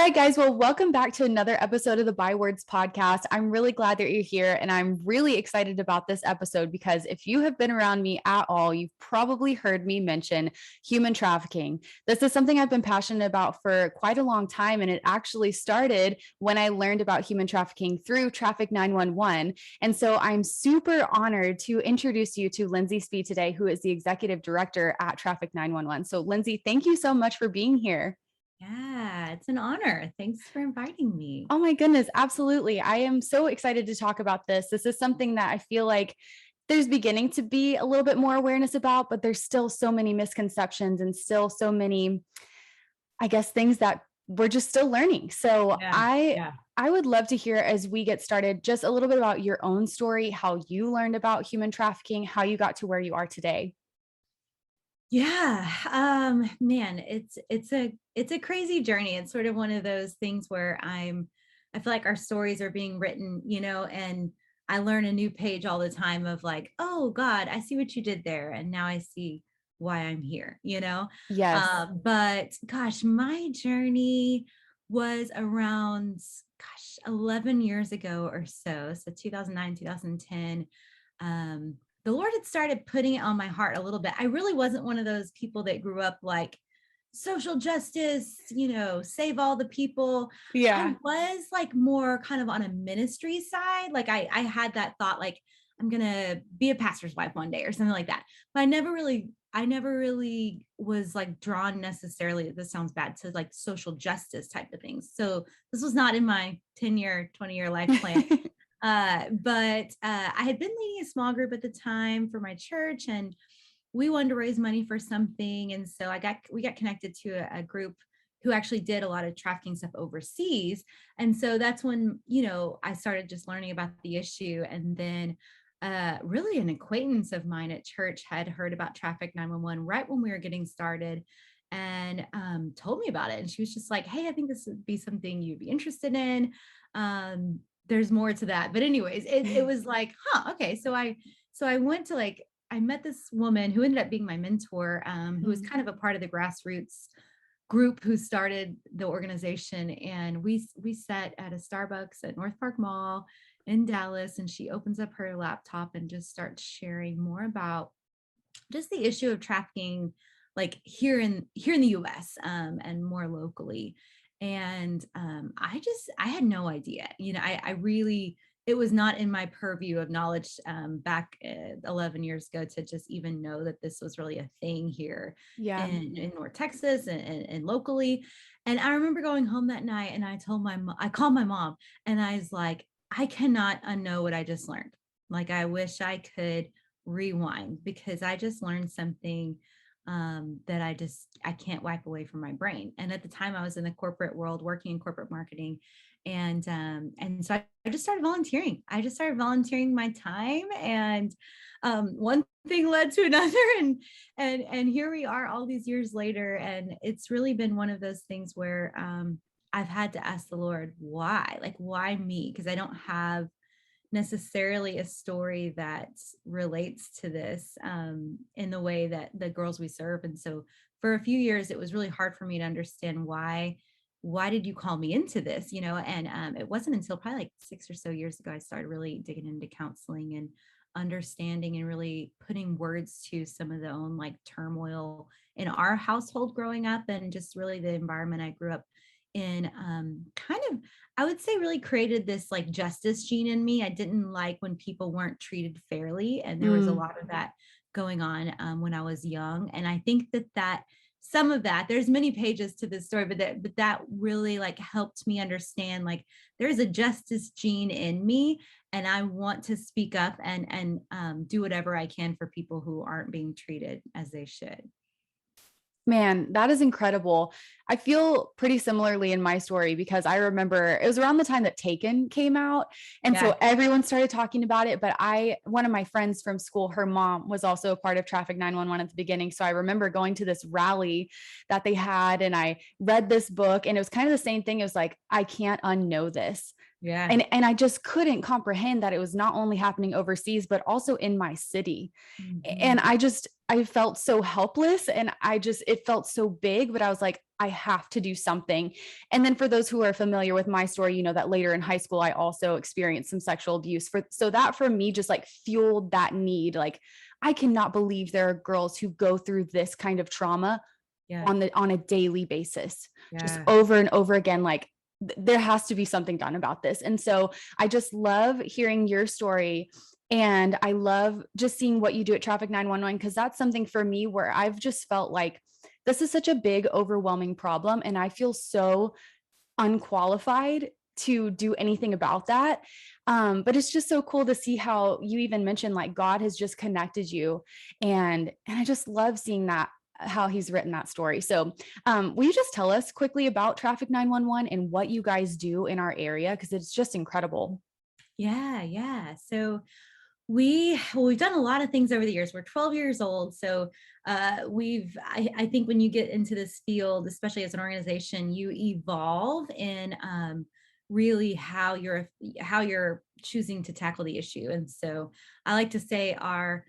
right, guys. Well, welcome back to another episode of the Bywords podcast. I'm really glad that you're here, and I'm really excited about this episode because if you have been around me at all, you've probably heard me mention human trafficking. This is something I've been passionate about for quite a long time, and it actually started when I learned about human trafficking through Traffick911. And so I'm super honored to introduce you to Lindsey Speed today, who is the Executive Director at Traffick911. So, Lindsey, thank you so much for being here. Yeah, it's an honor. Thanks for inviting me. Oh my goodness, absolutely. I am so excited to talk about this. This is something that I feel like there's beginning to be a little bit more awareness about, but there's still so many misconceptions and still so many, I guess, things that we're just still learning. So I would love to hear as we get started just a little bit about your own story, how you learned about human trafficking, how you got to where you are today. Yeah, man, it's a crazy journey. It's sort of one of those things where I feel like our stories are being written, and I learn a new page all the time of like, oh God, I see what you did there, and now I see why I'm here. Yes. But gosh, my journey was around 11 years ago or so 2009, 2010. The Lord had started putting it on my heart a little bit. I really wasn't one of those people that grew up like social justice, save all the people. Yeah. I was like more kind of on a ministry side. Like I had that thought, like, I'm going to be a pastor's wife one day or something like that. But I never really was like drawn necessarily, this sounds bad, to like social justice type of things. So this was not in my 10-year, 20-year life plan. But I had been leading a small group at the time for my church, and we wanted to raise money for something. And so we got connected to a group who actually did a lot of trafficking stuff overseas. And so that's when, I started just learning about the issue. And then really an acquaintance of mine at church had heard about Traffick911 right when we were getting started, and told me about it. And she was just like, hey, I think this would be something you'd be interested in. There's more to that, but anyways, it was like, okay. So I went to I met this woman who ended up being my mentor, who was kind of a part of the grassroots group who started the organization. And we sat at a Starbucks at North Park Mall in Dallas, and she opens up her laptop and just starts sharing more about just the issue of trafficking, like here in the US, and more locally. And I had no idea. I really, it was not in my purview of knowledge back 11 years ago to just even know that this was really a thing here in North Texas and locally. And I remember going home that night, and I called my mom, and I was like, I cannot unknow what I just learned. Like, I wish I could rewind, because I just learned something that I can't wipe away from my brain. And at the time, I was in the corporate world, working in corporate marketing, and so I just started volunteering. I just started volunteering my time, and one thing led to another, and here we are all these years later. And it's really been one of those things where I've had to ask the Lord, why me? Because I don't have necessarily a story that relates to this in the way that the girls we serve. And so for a few years, it was really hard for me to understand why did you call me into this, and it wasn't until probably like 6 or so years ago I started really digging into counseling and understanding and really putting words to some of the own like turmoil in our household growing up, and just really the environment I grew up in, kind of, I would say, really created this like justice gene in me. I didn't like when people weren't treated fairly, and there was a lot of that going on when I was young. And I think that some of that, there's many pages to this story, but that really like helped me understand, like, there's a justice gene in me, and I want to speak up and do whatever I can for people who aren't being treated as they should. Man, that is incredible. I feel pretty similarly in my story because I remember it was around the time that Taken came out. And so everyone started talking about it. But one of my friends from school, her mom was also a part of Traffick911 at the beginning. So I remember going to this rally that they had, and I read this book, and it was kind of the same thing. It was like, I can't unknow this. Yeah. And I just couldn't comprehend that it was not only happening overseas, but also in my city. And I I felt so helpless, and it felt so big, but I was like, I have to do something. And then for those who are familiar with my story, you know that later in high school, I also experienced some sexual abuse. So that for me just like fueled that need. Like, I cannot believe there are girls who go through this kind of trauma Yeah. on a daily basis, just Yeah. over and over again. Like, there has to be something done about this. And so I just love hearing your story. And I love just seeing what you do at Traffic 911, because that's something for me where I've just felt like this is such a big, overwhelming problem. And I feel so unqualified to do anything about that. But it's just so cool to see how you even mentioned like God has just connected you. And I just love seeing that, how he's written that story. So will you just tell us quickly about Traffic 911 and what you guys do in our area? Because it's just incredible. Yeah. Yeah. So we've done a lot of things over the years. We're 12 years old. So I think when you get into this field, especially as an organization, you evolve in really how you're choosing to tackle the issue. And so I like to say our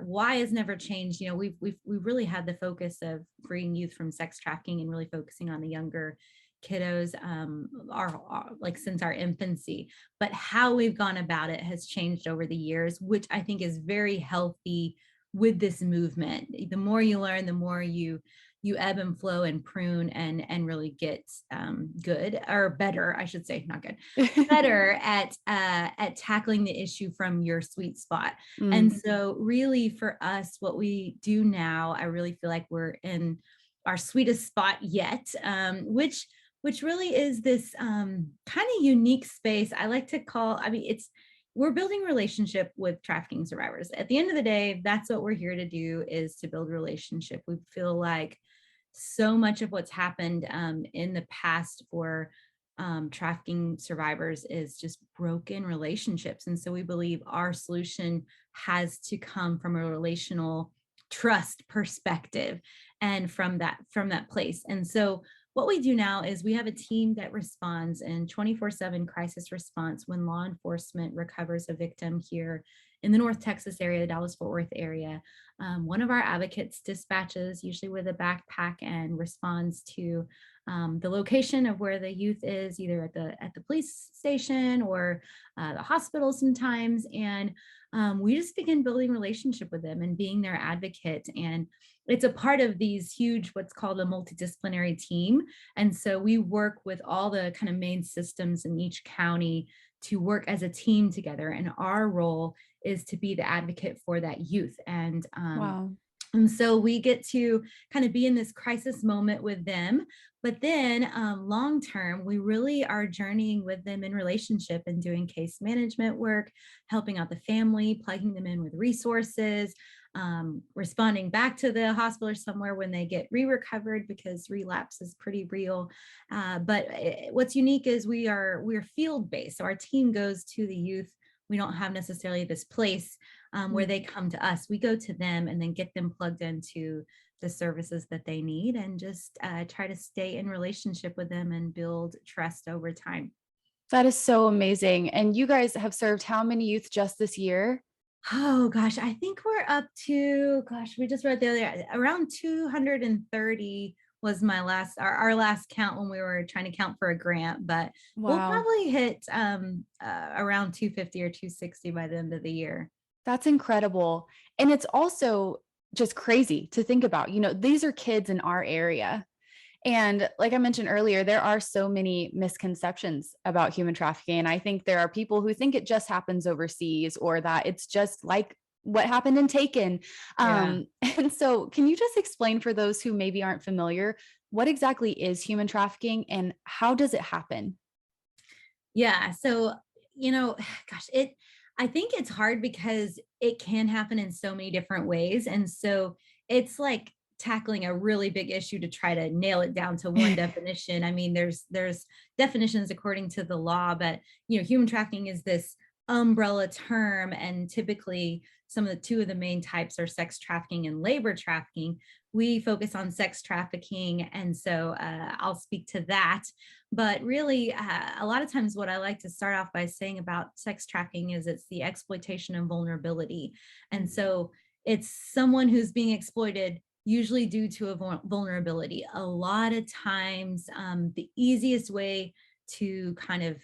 why has never changed. You know, we've really had the focus of freeing youth from sex trafficking and really focusing on the younger kiddos, our like since our infancy. But how we've gone about it has changed over the years, which I think is very healthy with this movement. The more you learn, the more you ebb and flow and prune and really get good, or better, I should say, not good, better at tackling the issue from your sweet spot. And Mm, so really for us, what we do now, I really feel like we're in our sweetest spot yet, which really is this kind of unique space. I like to call, I mean, we're building relationship with trafficking survivors. At the end of the day, that's what we're here to do, is to build relationship. We feel like so much of what's happened in the past for trafficking survivors is just broken relationships. And so we believe our solution has to come from a relational trust perspective and from that place. And so what we do now is we have a team that responds in 24/7 crisis response when law enforcement recovers a victim here in the North Texas area, the Dallas-Fort Worth area. One of our advocates dispatches, usually with a backpack, and responds to the location of where the youth is, either at the police station or the hospital sometimes. And we just begin building relationship with them and being their advocate. And it's a part of these huge, what's called a multidisciplinary team. And so we work with all the kind of main systems in each county to work as a team together. And our role is to be the advocate for that youth. wow. And so we get to kind of be in this crisis moment with them. But then long term, we really are journeying with them in relationship and doing case management work, helping out the family, plugging them in with resources, responding back to the hospital or somewhere when they get re-recovered, because relapse is pretty real. But what's unique is we're field based. So our team goes to the youth. We don't have necessarily this place where they come to us. We go to them and then get them plugged into the services that they need, and just try to stay in relationship with them and build trust over time. That is so amazing. And you guys have served how many youth just this year? Oh gosh, I think we're up to, gosh, we just read the other, around 230 was our last count when we were trying to count for a grant, but we'll Wow. probably hit around 250 or 260 by the end of the year. That's incredible. And it's also just crazy to think about. You know, these are kids in our area. And like I mentioned earlier, there are so many misconceptions about human trafficking. And I think there are people who think it just happens overseas, or that it's just like what happened in Taken. Yeah. And so, can you just explain for those who maybe aren't familiar, what exactly is human trafficking and how does it happen? Yeah. So, gosh, I think it's hard because it can happen in so many different ways. And so it's like tackling a really big issue to try to nail it down to one definition. I mean, there's definitions according to the law, but human trafficking is this umbrella term, and typically two of the main types are sex trafficking and labor trafficking. We focus on sex trafficking, and so I'll speak to that. But really, a lot of times what I like to start off by saying about sex trafficking is it's the exploitation of vulnerability. And so it's someone who's being exploited, usually due to a vulnerability. A lot of times, the easiest way to kind of,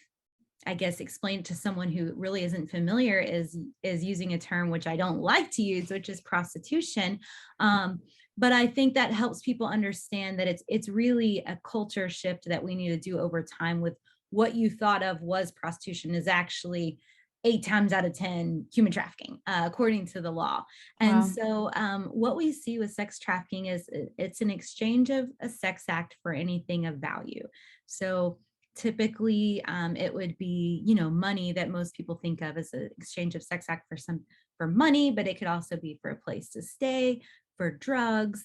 I guess, explain it to someone who really isn't familiar is using a term which I don't like to use, which is prostitution. Um, but I think that helps people understand that it's really a culture shift that we need to do over time. With what you thought of was prostitution is actually 8 times out of 10 human trafficking, according to the law. And Wow. so, what we see with sex trafficking is it's an exchange of a sex act for anything of value. So typically, it would be, money that most people think of as an exchange of sex act for money, but it could also be for a place to stay, for drugs,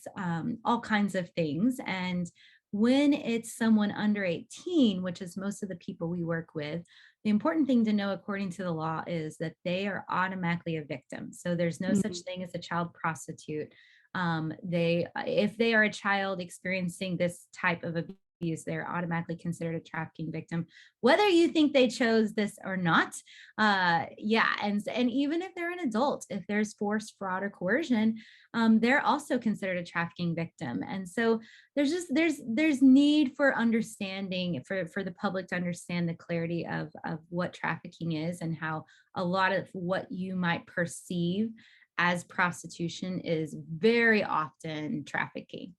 all kinds of things. And when it's someone under 18, which is most of the people we work with, the important thing to know, according to the law, is that they are automatically a victim. So there's no such Mhm. thing as a child prostitute. If they are a child experiencing this type of abuse, they're automatically considered a trafficking victim, whether you think they chose this or not. Yeah, and even if they're an adult, if there's force, fraud, or coercion, they're also considered a trafficking victim. And so there's need for understanding, for the public to understand the clarity of what trafficking is, and how a lot of what you might perceive as prostitution is very often trafficking.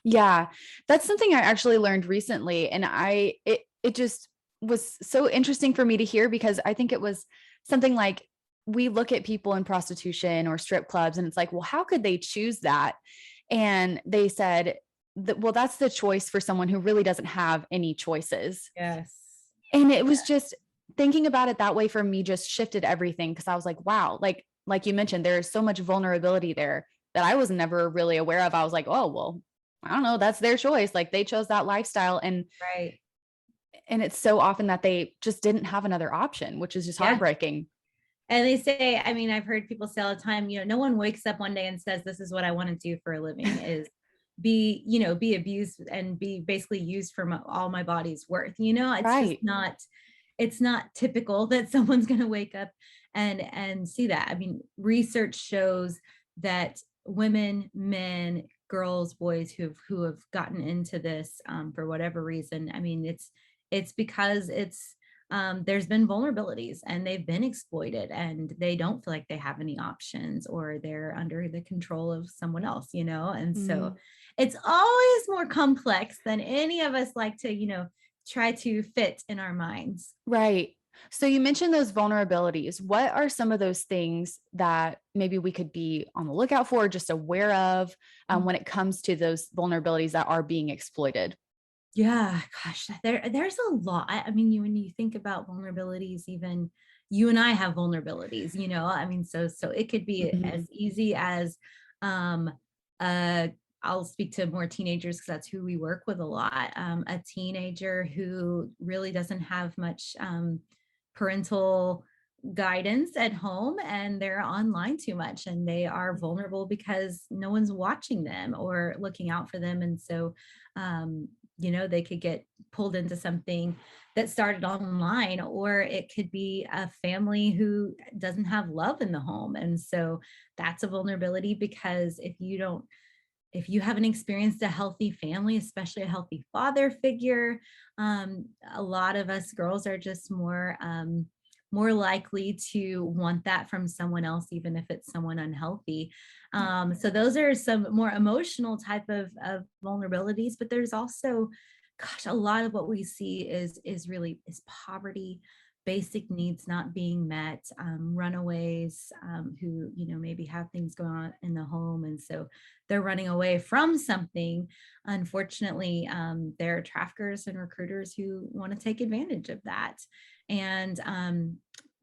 Yeah, that's something I actually learned recently, and it just was so interesting for me to hear because I think it was something like we look at people in prostitution or strip clubs and it's like, well, how could they choose that? And they said that, well, that's the choice for someone who really doesn't have any choices. Yes. And it was just thinking about it that way for me just shifted everything because I was like, wow, like you mentioned, there is so much vulnerability there that I was never really aware of. I was like, oh, well, I don't know, that's their choice. Like they chose that lifestyle Right. and it's so often that they just didn't have another option, which is just Yeah. heartbreaking. And they say, I mean, I've heard people say all the time, no one wakes up one day and says, this is what I want to do for a living, is be abused and be basically used for all my body's worth. It's just Right. not, it's not typical that someone's going to wake up and see that. I mean, research shows that women, men, girls, boys who have gotten into this, for whatever reason, I mean, it's because there's been vulnerabilities and they've been exploited and they don't feel like they have any options, or they're under the control of someone else, and so Mhm. it's always more complex than any of us like to, try to fit in our minds. Right. So you mentioned those vulnerabilities. What are some of those things that maybe we could be on the lookout for, just aware of when it comes to those vulnerabilities that are being exploited? Yeah, gosh, there's a lot. I mean, when you think about vulnerabilities, even you and I have vulnerabilities, I mean, so it could be as Mhm. easy as um uh I'll speak to more teenagers because that's who we work with a lot. A teenager who really doesn't have much parental guidance at home, and they're online too much, and they are vulnerable because no one's watching them or looking out for them. And so um they could get pulled into something that started online, or it could be a family who doesn't have love in the home. And so that's a vulnerability, because if you haven't experienced a healthy family, especially a healthy father figure, a lot of us girls are just more likely to want that from someone else, even if it's someone unhealthy. So those are some more emotional type of vulnerabilities, but there's also, gosh, a lot of what we see is poverty, basic needs not being met, runaways, who maybe have things going on in the home, and so they're running away from something. Unfortunately, there are traffickers and recruiters who want to take advantage of that. And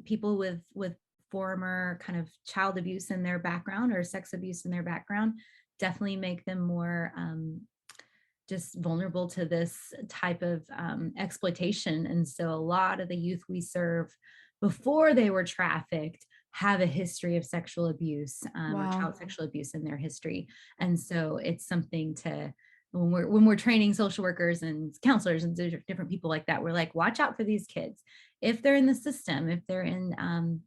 people with former kind of child abuse in their background, or sex abuse in their background, definitely make them more just vulnerable to this type of exploitation. And so a lot of the youth we serve before they were trafficked have a history of sexual abuse, or Wow. child sexual abuse in their history. And so it's something to, when we're training social workers and counselors and different people like that, we're like, watch out for these kids. If they're in the system, if they're in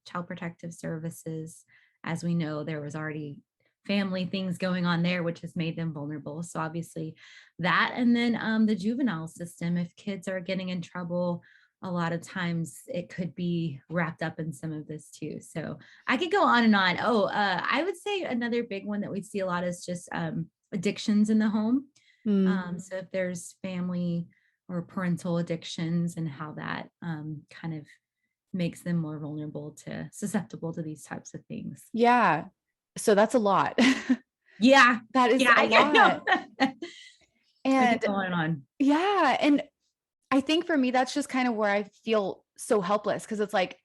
child protective services, as we know, there was already family things going on there, which has made them vulnerable. So obviously that, and then the juvenile system, if kids are getting in trouble, a lot of times it could be wrapped up in some of this too. So I could go on and on. I would say another big one that we see a lot is just addictions in the home. Mm. So if there's family or parental addictions, and how that kind of makes them more susceptible to these types of things. Yeah. So that's a lot. Yeah. That is Yeah, a I know. lot. I could And go on and on. yeah. And I think for me, that's just kind of where I feel so helpless, because it's like,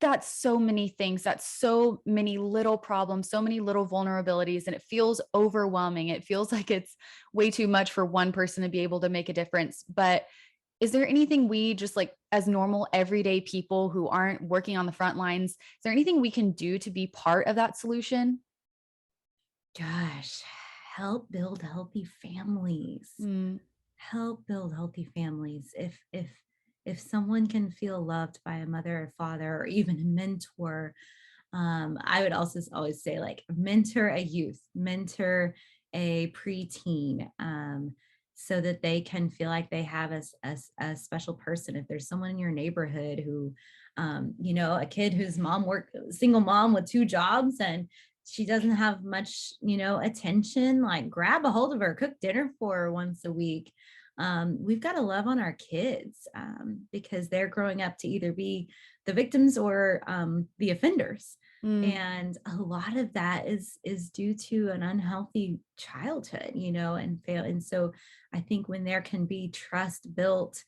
that's so many things. That's so many little problems, so many little vulnerabilities, and it feels overwhelming. It feels like it's way too much for one person to be able to make a difference. But is there anything we just, like, as normal everyday people who aren't working on the front lines, is there anything we can do to be part of that solution? Gosh, help build healthy families. Mm, Help build healthy families. If someone can feel loved by a mother or father or even a mentor, I would also always say, like, mentor a youth, mentor a preteen, so that they can feel like they have a special person. If there's someone in your neighborhood who, a kid whose single mom with two jobs, and she doesn't have much, attention, like, grab a hold of her, cook dinner for her once a week. We've got to love on our kids, because they're growing up to either be the victims or the offenders. mm, And a lot of that is due to an unhealthy childhood, and fail. And so I think when there can be trust built,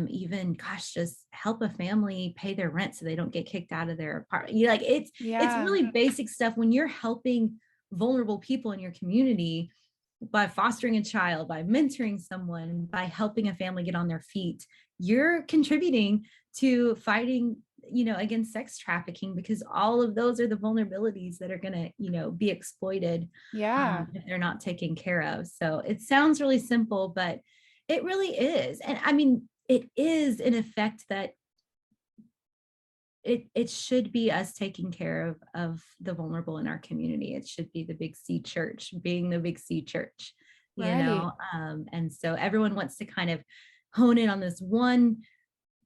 even, gosh, just help a family pay their rent so they don't get kicked out of their apartment. Like, it's yeah. really basic stuff when you're helping vulnerable people in your community, by fostering a child, by mentoring someone, by helping a family get on their feet. You're contributing to fighting, against sex trafficking, because all of those are the vulnerabilities that are going to, be exploited, Yeah. if they're not taken care of. So it sounds really simple, but it really is. And I mean, it is in effect that it should be us taking care of the vulnerable in our community. It should be the Big C church being the Big C church, Right. and so everyone wants to kind of hone in on this one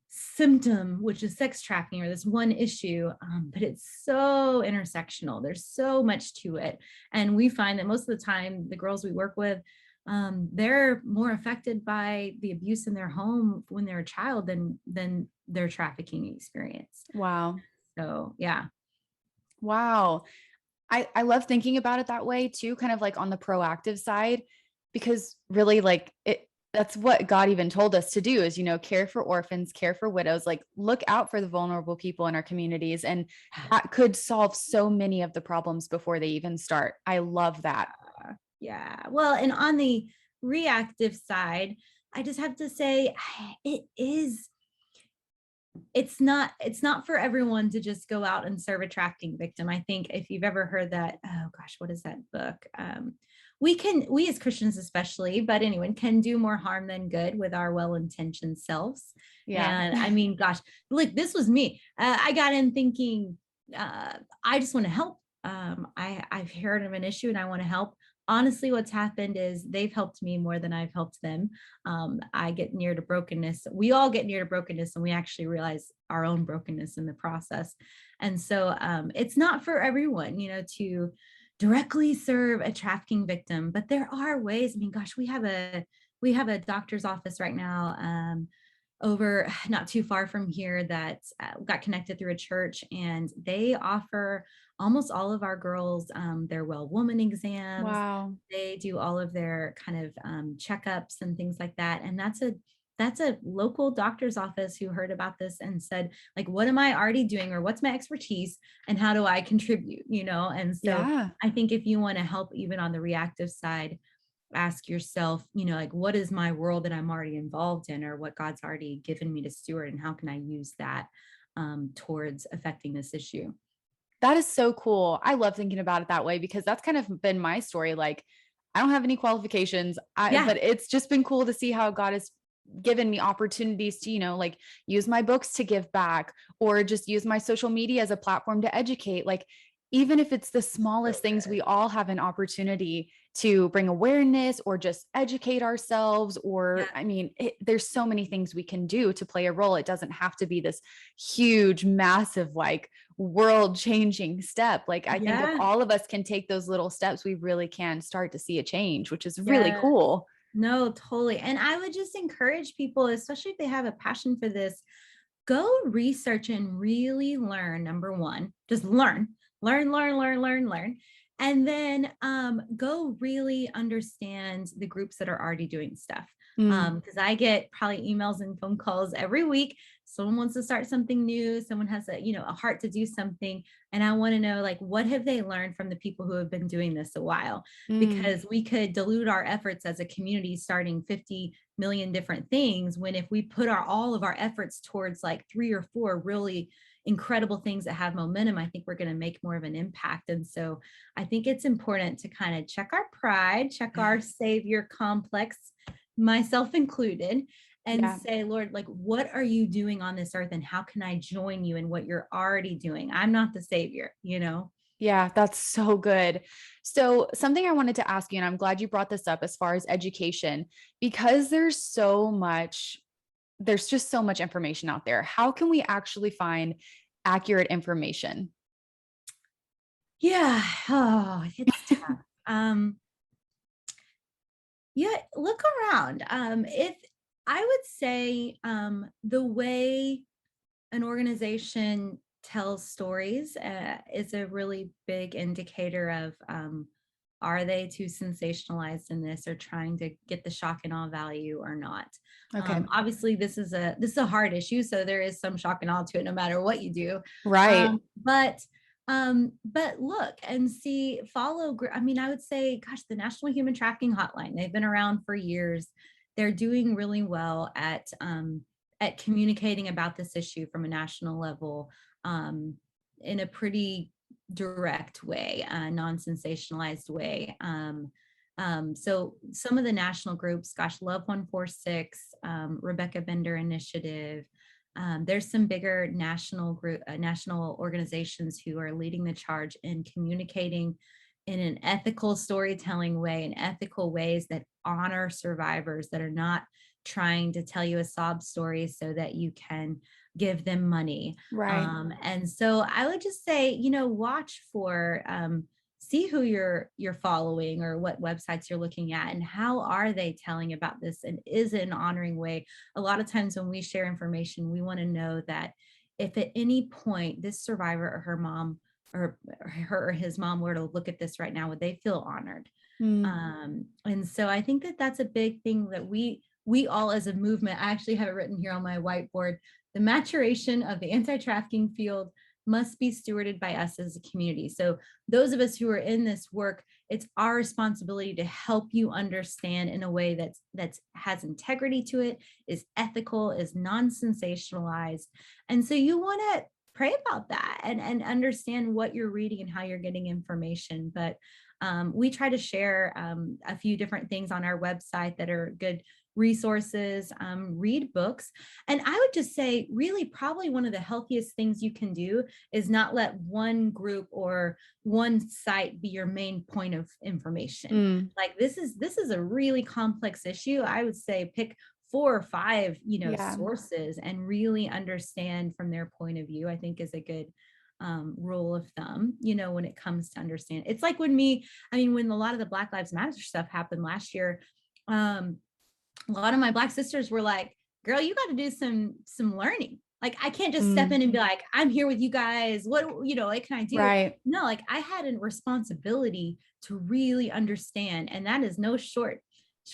symptom, which is sex trafficking, or this one issue, but it's so intersectional. There's so much to it. And we find that most of the time, the girls we work with, they're more affected by the abuse in their home when they're a child than their trafficking experience. Wow. So yeah. Wow. I love thinking about it that way too, kind of like on the proactive side, because really, like, that's what God even told us to do is, care for orphans, care for widows, like, look out for the vulnerable people in our communities. And that could solve so many of the problems before they even start. I love that. Yeah. Well, and on the reactive side, I just have to say, it is it's not for everyone to just go out and serve a trafficking victim. I think if you've ever heard that, oh gosh, what is that book? We as Christians especially, but anyone, can do more harm than good with our well-intentioned selves. Yeah. And I mean, gosh, look, this was me. I got in thinking, I just want to help. I've heard of an issue and I want to help. Honestly, what's happened is they've helped me more than I've helped them. I get near to brokenness. We all get near to brokenness, and we actually realize our own brokenness in the process. And so it's not for everyone, to directly serve a trafficking victim, but there are ways. I mean, gosh, we have a doctor's office right now, over not too far from here, that got connected through a church, and they offer almost all of our girls their well woman exams. Wow. They do all of their kind of checkups and things like that. And that's a local doctor's office who heard about this and said, like, what am I already doing, or what's my expertise, and how do I contribute? And so Yeah. I think if you want to help even on the reactive side, ask yourself, like, what is my world that I'm already involved in, or what God's already given me to steward, and how can I use that towards affecting this issue? That is so cool. I love thinking about it that way, because that's kind of been my story. Like, I don't have any qualifications, Yeah. but it's just been cool to see how God has given me opportunities to, like, use my books to give back, or just use my social media as a platform to educate. Like, even if it's the So smallest things, good. we all have an opportunity to bring awareness or just educate ourselves. Or, Yeah. I mean, there's so many things we can do to play a role. It doesn't have to be this huge, massive, like world changing step. Like, I think if Yeah. all of us can take those little steps, we really can start to see a change, which is really Yeah. cool. No, totally. And I would just encourage people, especially if they have a passion for this, go research and really learn. Number one, just learn. And then go really understand the groups that are already doing stuff. Mm, Because I get probably emails and phone calls every week. Someone wants to start something new. Someone has a heart to do something. And I want to know, like, what have they learned from the people who have been doing this a while? mm, Because we could dilute our efforts as a community starting 50 million different things, when if we put all of our efforts towards like 3 or 4 really incredible things that have momentum, I think we're going to make more of an impact. And so I think it's important to kind of check our pride, check our savior complex, myself included, and yeah. say, Lord, like, what are you doing on this earth, and how can I join you in what you're already doing? I'm not the savior. Yeah, that's so good. So, something I wanted to ask you, and I'm glad you brought this up as far as education, because there's just so much information out there. How can we actually find accurate information? Yeah. Oh, it's tough. Yeah, look around. If I would say the way an organization tells stories is a really big indicator of are they too sensationalized in this, or trying to get the shock and awe value or not. Okay. Obviously, this is a hard issue, so there is some shock and awe to it, no matter what you do. Right. But look and see, I mean, I would say, gosh, the National Human Trafficking Hotline, they've been around for years. They're doing really well at communicating about this issue from a national level, um, in a pretty direct way, non-sensationalized way. So some of the national groups, gosh, Love 146, Rebecca Bender Initiative, there's some bigger national organizations who are leading the charge in communicating in an ethical storytelling way, in ethical ways that honor survivors, that are not trying to tell you a sob story so that you can give them money. Right. And so I would just say, watch for, see who you're following, or what websites you're looking at, and how are they telling about this, and is it an honoring way. A lot of times when we share information, we want to know that if at any point this survivor or her mom, or her or his mom, were to look at this right now, would they feel honored? Mm, And so I think that that's a big thing that we all, as a movement, I actually have it written here on my whiteboard: the maturation of the anti-trafficking field must be stewarded by us as a community. So those of us who are in this work, it's our responsibility to help you understand in a way that's has integrity to it, is ethical, is non-sensationalized. And so you want to pray about that, and understand what you're reading and how you're getting information. But we try to share a few different things on our website that are good resources. Read books. And I would just say, really, probably one of the healthiest things you can do is not let one group or one site be your main point of information. mm, Like, this is a really complex issue. I would say pick 4 or 5 yeah. sources, and really understand from their point of view, I think, is a good rule of thumb, when it comes to understand. It's like when a lot of the Black Lives Matter stuff happened last year, um, a lot of my Black sisters were like, girl, you got to do some learning. Like, I can't just step Mm, in and be like, I'm here with you guys. What can I do? right. No, like, I had a responsibility to really understand. And that is no short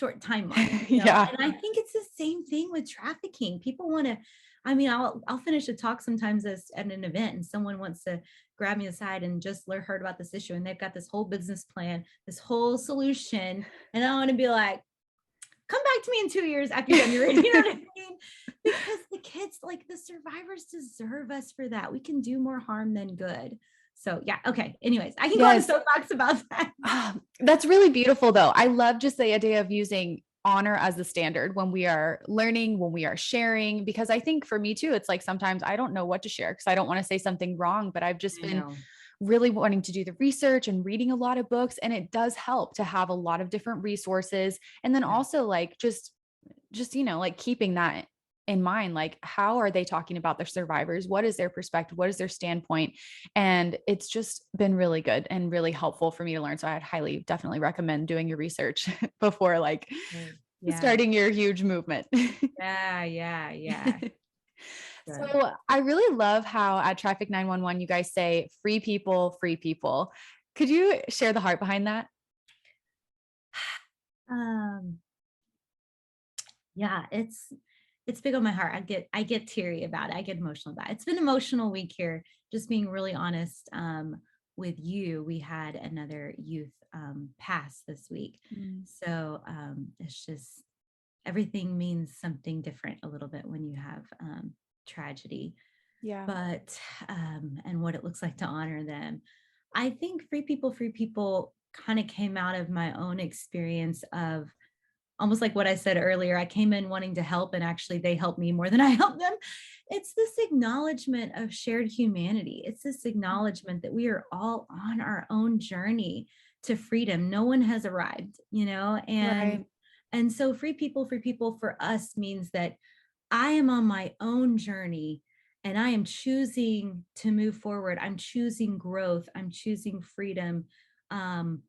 timeline. Yeah. And I think it's the same thing with trafficking. People want to, I mean, I'll finish a talk sometimes as at an event, and someone wants to grab me aside and just heard about this issue, and they've got this whole business plan, this whole solution. And I want to be like, come back to me in 2 years after you're done your reading. You know what I mean? Because the kids, like, the survivors, deserve us for that. We can do more harm than good. So yeah, okay. Anyways, I can go on a Yes. soapbox about that. That's really beautiful, though. I love just the idea of using honor as the standard when we are learning, when we are sharing, because I think for me too, it's like sometimes I don't know what to share because I don't want to say something wrong, but I've just I been know. really wanting to do the research and reading a lot of books. And it does help to have a lot of different resources. And then Yeah. also like just, like keeping that in mind, like how are they talking about their survivors? What is their perspective? What is their standpoint? And it's just been really good and really helpful for me to learn. So I'd highly definitely recommend doing your research before like Good. Yeah. starting your huge movement. Yeah. Yeah. Yeah. Good. So I really love how at Traffic 911 you guys say free people, free people. Could you share the heart behind that? Um, yeah, it's big on my heart. I get teary about it. I get emotional about it. It's been an emotional week here, just being really honest. With you, we had another youth pass this week. Mm, So it's just everything means something different a little bit when you have tragedy, yeah. but and what it looks like to honor them. I think free people kind of came out of my own experience of almost like what I said earlier. I came in wanting to help, and actually, they helped me more than I helped them. It's this acknowledgement of shared humanity. It's this acknowledgement that we are all on our own journey to freedom. No one has arrived, Right. and so free people for us means that I am on my own journey and I am choosing to move forward. I'm choosing growth. I'm choosing freedom. Um,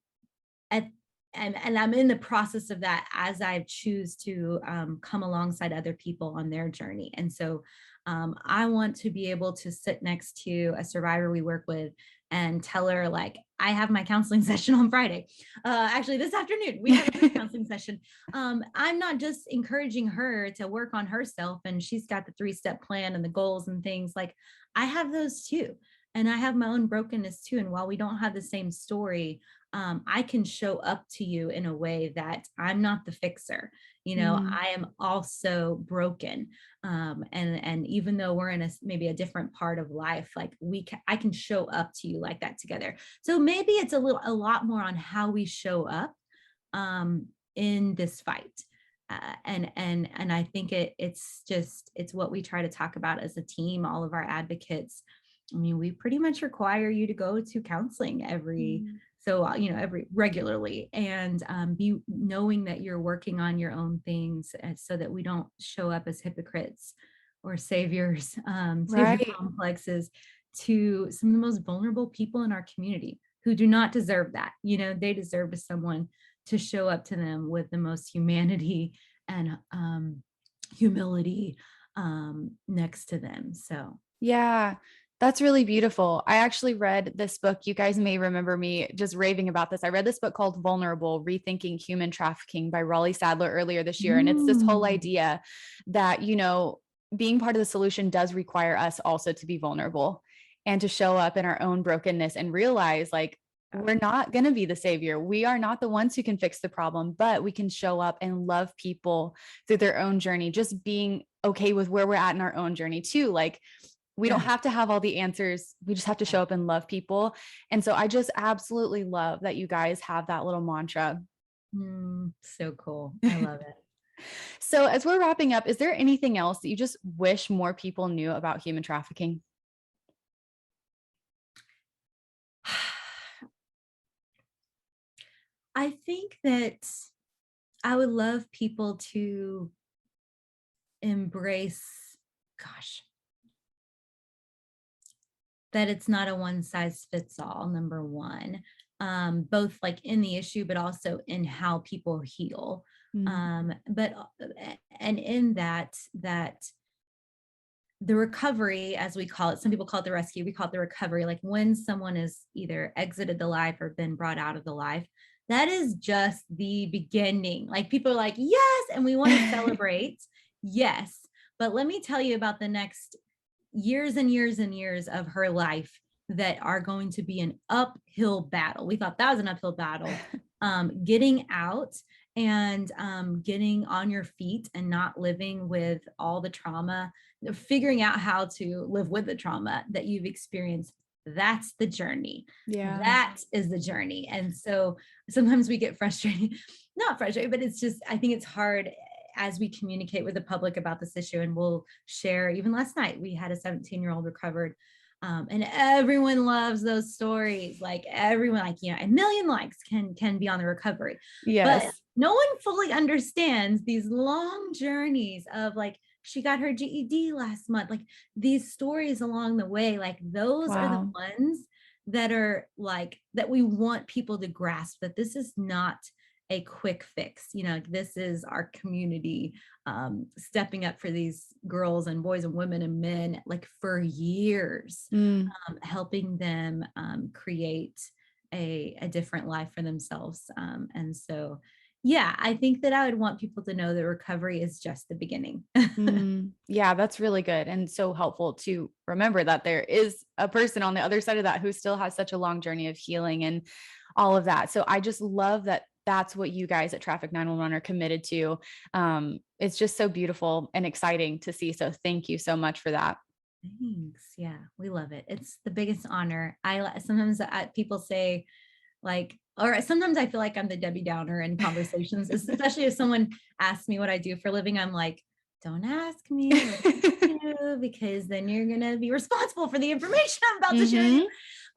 at, and I'm in the process of that as I choose to come alongside other people on their journey. And so I want to be able to sit next to a survivor we work with and tell her, like, I have my counseling session on Friday. Actually, this afternoon, we have a group counseling session. I'm not just encouraging her to work on herself, and she's got the 3-step plan and the goals and things. Like, I have those too. And I have my own brokenness too. And while we don't have the same story, I can show up to you in a way that I'm not the fixer. Mm, I am also broken. And even though we're in maybe a different part of life, like I can show up to you like that together. So maybe it's a lot more on how we show up in this fight. And I think it's what we try to talk about as a team, all of our advocates. I mean, we pretty much require you to go to counseling mm. every regularly, and be knowing that you're working on your own things, so that we don't show up as hypocrites or saviors to your Right. complexes, to some of the most vulnerable people in our community who do not deserve that. They deserve someone to show up to them with the most humanity and humility next to them. So Yeah, that's really beautiful. I actually read this book. You guys may remember me just raving about this. I read this book called Vulnerable: Rethinking Human Trafficking by Raleigh Sadler earlier this year. And it's this whole mm, idea that, being part of the solution does require us also to be vulnerable and to show up in our own brokenness and realize like, yeah, we're not going to be the savior. We are not the ones who can fix the problem, but we can show up and love people through their own journey, just being okay with where we're at in our own journey too. Like, we don't yeah, have to have all the answers. We just have to yeah. show up and love people. And so I just absolutely love that you guys have that little mantra. So cool. I love it. So as we're wrapping up, is there anything else that you just wish more people knew about human trafficking? I think that I would love people to embrace, gosh, that it's not a one size fits all, number one, both like in the issue, but also in how people heal. Mm, And in that the recovery, as we call it, some people call it the rescue, we call it the recovery. Like when someone is either exited the life or been brought out of the life, that is just the beginning. Like people are like, yes, and we want to celebrate. Yes. But let me tell you about the next years and years and years of her life that are going to be an uphill battle. We thought that was an uphill battle. Getting out and getting on your feet and not living with all the trauma, figuring out how to live with the trauma that you've experienced. That's the journey. yeah. That is the journey. And so sometimes we get frustrated, not frustrated, but it's just, I think it's hard as we communicate with the public about this issue. And we'll share, even last night, we had a 17-year-old recovered And everyone loves those stories. Like everyone, like, a million likes can be on the recovery. But Yes. no one fully understands these long journeys of like, she got her GED last month. Like these stories along the way, like those are the Wow. ones that are like that we want people to grasp that this is not a quick fix. This is our community stepping up for these girls and boys and women and men like for years, Mm. helping them create a different life for themselves. And so, yeah, I think that I would want people to know that recovery is just the beginning. Yeah, that's really good and so helpful to remember that there is a person on the other side of that who still has such a long journey of healing and all of that. So I just love that that's what you guys at Traffic 911 are committed to. It's just so beautiful and exciting to see. So thank you so much for that. Thanks. Yeah, we love it. It's the biggest honor. Sometimes people say, like, or sometimes I feel like I'm the Debbie Downer in conversations, especially if someone asks me what I do for a living. I'm like, don't ask me what I do because then you're gonna be responsible for the information I'm about to share you. Hmm.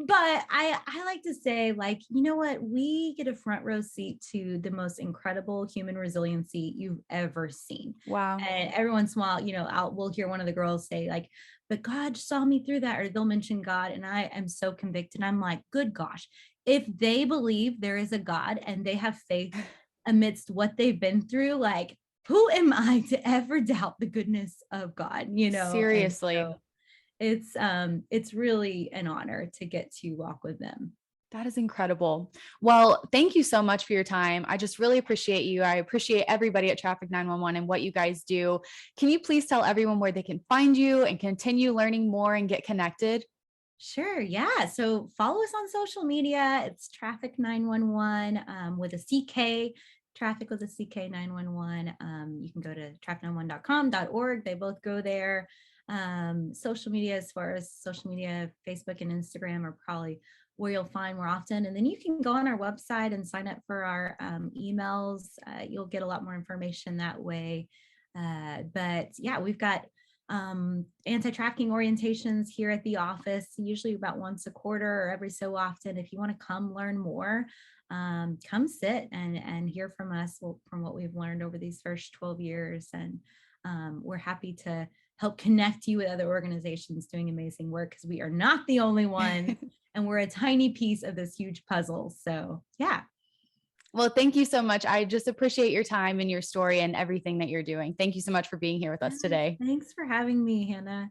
But I like to say, like, you know what? We get a front row seat to the most incredible human resiliency you've ever seen. Wow. And every once in a while, we'll hear one of the girls say, like, but God saw me through that, or they'll mention God. And I am so convicted. I'm like, good gosh, if they believe there is a God and they have faith amidst what they've been through, like, who am I to ever doubt the goodness of God, And Seriously. so it's really an honor to get to walk with them. That is incredible. Well, thank you so much for your time. I just really appreciate you. I appreciate everybody at Traffic 911 and what you guys do. Can you please tell everyone where they can find you and continue learning more and get connected? Sure. Yeah. So follow us on social media. It's Traffic 911 with a CK, Traffic with a CK 911. You can go to traffic911.com.org. They both go there. Social media, as far as social media, Facebook and Instagram are probably where you'll find more often. And then you can go on our website and sign up for our emails. You'll get a lot more information that way. But yeah, we've got anti-trafficking orientations here at the office, usually about once a quarter or every so often. If you want to come learn more, come sit and hear from us from what we've learned over these first 12 years. And we're happy to help connect you with other organizations doing amazing work because we are not the only one and we're a tiny piece of this huge puzzle. So yeah. Well, thank you so much. I just appreciate your time and your story and everything that you're doing. Thank you so much for being here with us Yes, today. thanks for having me, Hannah.